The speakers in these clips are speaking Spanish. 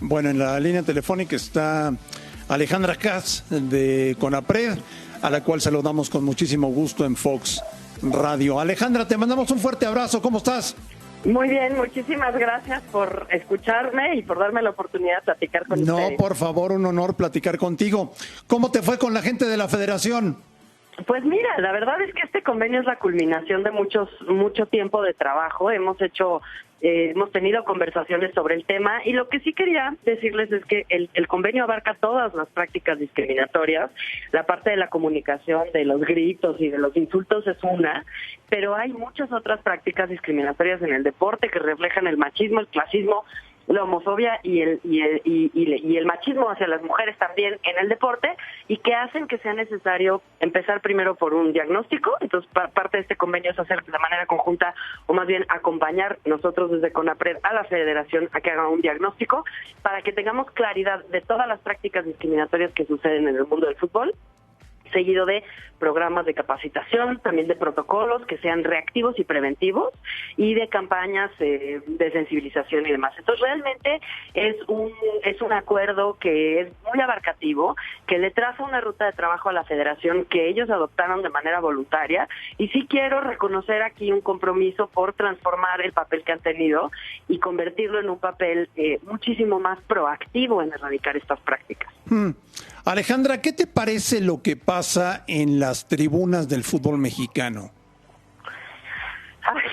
Bueno, en la línea telefónica está Alejandra Katz de CONAPRED, a la cual saludamos con muchísimo gusto en Fox Radio. Alejandra, te mandamos un fuerte abrazo. ¿Cómo estás? Muy bien, muchísimas gracias por escucharme y por darme la oportunidad de platicar con ustedes. No, por favor, un honor platicar contigo. ¿Cómo te fue con la gente de la federación? Pues mira, la verdad es que este convenio es la culminación de mucho tiempo de trabajo. Hemos tenido conversaciones sobre el tema y lo que sí quería decirles es que el convenio abarca todas las prácticas discriminatorias. La parte de la comunicación, de los gritos y de los insultos es una, pero hay muchas otras prácticas discriminatorias en el deporte que reflejan el machismo, el clasismo, la homofobia y el machismo hacia las mujeres también en el deporte, y que hacen que sea necesario empezar primero por un diagnóstico. Entonces, parte de este convenio es hacer de manera conjunta, o más bien acompañar nosotros desde CONAPRED a la federación a que haga un diagnóstico para que tengamos claridad de todas las prácticas discriminatorias que suceden en el mundo del fútbol, seguido de programas de capacitación, también de protocolos que sean reactivos y preventivos, y de campañas de sensibilización y demás. Entonces, realmente es un acuerdo que es muy abarcativo, que le traza una ruta de trabajo a la federación que ellos adoptaron de manera voluntaria, y sí quiero reconocer aquí un compromiso por transformar el papel que han tenido y convertirlo en un papel muchísimo más proactivo en erradicar estas prácticas. Alejandra, ¿qué te parece lo que pasa en las tribunas del fútbol mexicano?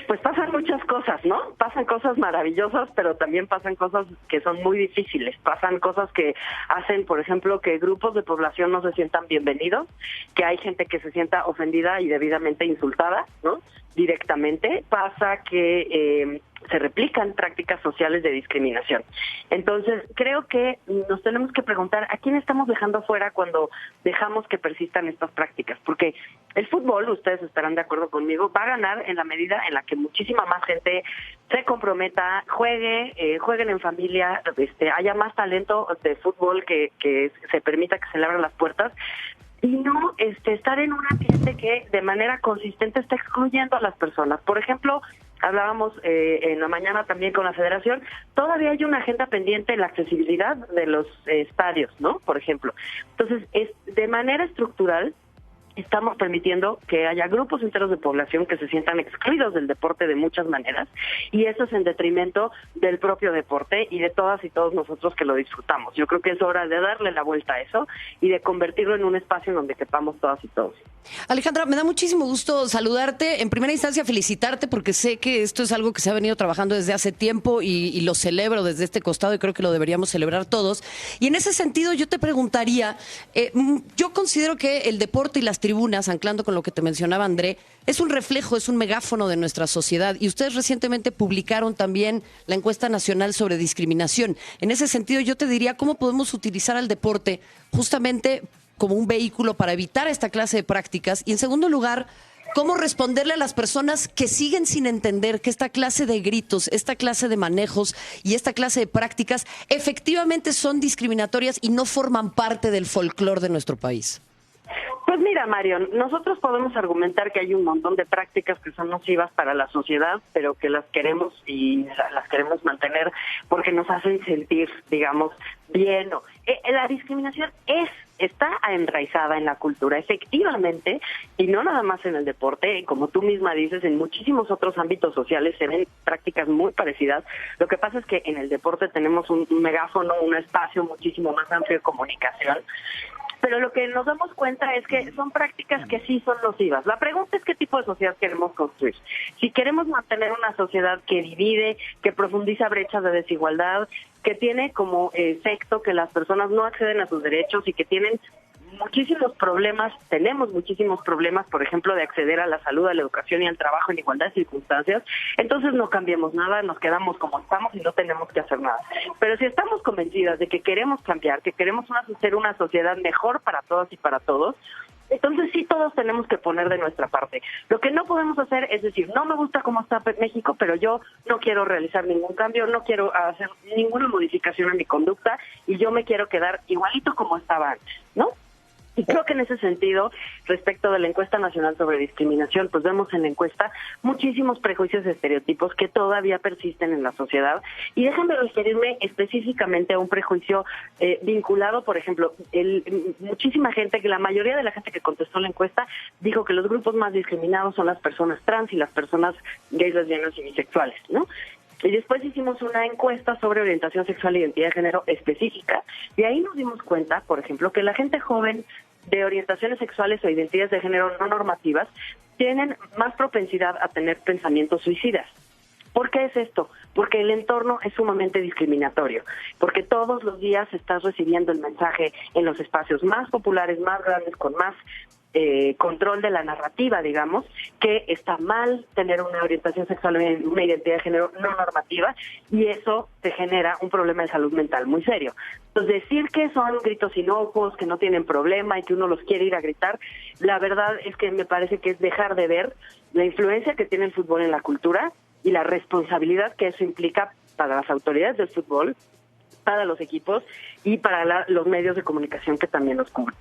Pues pasan muchas cosas, ¿no? Pasan cosas maravillosas, pero también pasan cosas que son muy difíciles. Pasan cosas que hacen, por ejemplo, que grupos de población no se sientan bienvenidos, que hay gente que se sienta ofendida y debidamente insultada, ¿no? Directamente. Pasa que se replican prácticas sociales de discriminación. Entonces, creo que nos tenemos que preguntar a quién estamos dejando fuera cuando dejamos que persistan estas prácticas, porque el fútbol, ustedes estarán de acuerdo conmigo, va a ganar en la medida en la que muchísima más gente se comprometa, jueguen en familia, haya más talento de fútbol que se permita que se le abran las puertas, y no estar en un ambiente que de manera consistente está excluyendo a las personas. Por ejemplo, hablábamos en la mañana también con la federación, todavía hay una agenda pendiente en la accesibilidad de los estadios, ¿no? Por ejemplo. Entonces, de manera estructural, estamos permitiendo que haya grupos enteros de población que se sientan excluidos del deporte de muchas maneras, y eso es en detrimento del propio deporte y de todas y todos nosotros que lo disfrutamos. Yo creo que es hora de darle la vuelta a eso y de convertirlo en un espacio en donde quepamos todas y todos. Alejandra, me da muchísimo gusto saludarte. En primera instancia, felicitarte, porque sé que esto es algo que se ha venido trabajando desde hace tiempo y lo celebro desde este costado, y creo que lo deberíamos celebrar todos. Y en ese sentido, yo te preguntaría, yo considero que el deporte y las tribunas, anclando con lo que te mencionaba André, es un reflejo, es un megáfono de nuestra sociedad, y ustedes recientemente publicaron también la encuesta nacional sobre discriminación. En ese sentido, yo te diría, ¿cómo podemos utilizar al deporte justamente como un vehículo para evitar esta clase de prácticas? Y en segundo lugar, ¿cómo responderle a las personas que siguen sin entender que esta clase de gritos, esta clase de manejos y esta clase de prácticas efectivamente son discriminatorias y no forman parte del folclore de nuestro país? Pues mira, Marion, nosotros podemos argumentar que hay un montón de prácticas que son nocivas para la sociedad, pero que las queremos y las queremos mantener porque nos hacen sentir, digamos, bien. La discriminación está enraizada en la cultura, efectivamente, y no nada más en el deporte. Como tú misma dices, en muchísimos otros ámbitos sociales se ven prácticas muy parecidas. Lo que pasa es que en el deporte tenemos un megáfono, un espacio muchísimo más amplio de comunicación. Pero lo que nos damos cuenta es que son prácticas que sí son nocivas. La pregunta es qué tipo de sociedad queremos construir. Si queremos mantener una sociedad que divide, que profundiza brechas de desigualdad, que tiene como efecto que las personas no acceden a sus derechos y que tienen tenemos muchísimos problemas, por ejemplo, de acceder a la salud, a la educación y al trabajo en igualdad de circunstancias, entonces no cambiemos nada, nos quedamos como estamos y no tenemos que hacer nada. Pero si estamos convencidas de que queremos cambiar, que queremos ser una sociedad mejor para todas y para todos, entonces sí todos tenemos que poner de nuestra parte. Lo que no podemos hacer es decir, no me gusta cómo está México, pero yo no quiero realizar ningún cambio, no quiero hacer ninguna modificación en mi conducta y yo me quiero quedar igualito como estaba antes, ¿no? Y creo que en ese sentido, respecto de la encuesta nacional sobre discriminación, pues vemos en la encuesta muchísimos prejuicios y estereotipos que todavía persisten en la sociedad. Y déjenme referirme específicamente a un prejuicio vinculado, por ejemplo, muchísima gente, que la mayoría de la gente que contestó la encuesta dijo que los grupos más discriminados son las personas trans y las personas gays, lesbianas y bisexuales, ¿no? Y después hicimos una encuesta sobre orientación sexual e identidad de género específica, y ahí nos dimos cuenta, por ejemplo, que la gente joven de orientaciones sexuales o identidades de género no normativas tienen más propensidad a tener pensamientos suicidas. ¿Por qué es esto? Porque el entorno es sumamente discriminatorio, porque todos los días estás recibiendo el mensaje en los espacios más populares, más grandes, con más control de la narrativa, digamos, que está mal tener una orientación sexual o una identidad de género no normativa, y eso te genera un problema de salud mental muy serio. Entonces, decir que son gritos inocuos, que no tienen problema y que uno los quiere ir a gritar, la verdad es que me parece que es dejar de ver la influencia que tiene el fútbol en la cultura y la responsabilidad que eso implica para las autoridades del fútbol, para los equipos y para los medios de comunicación que también los cubren.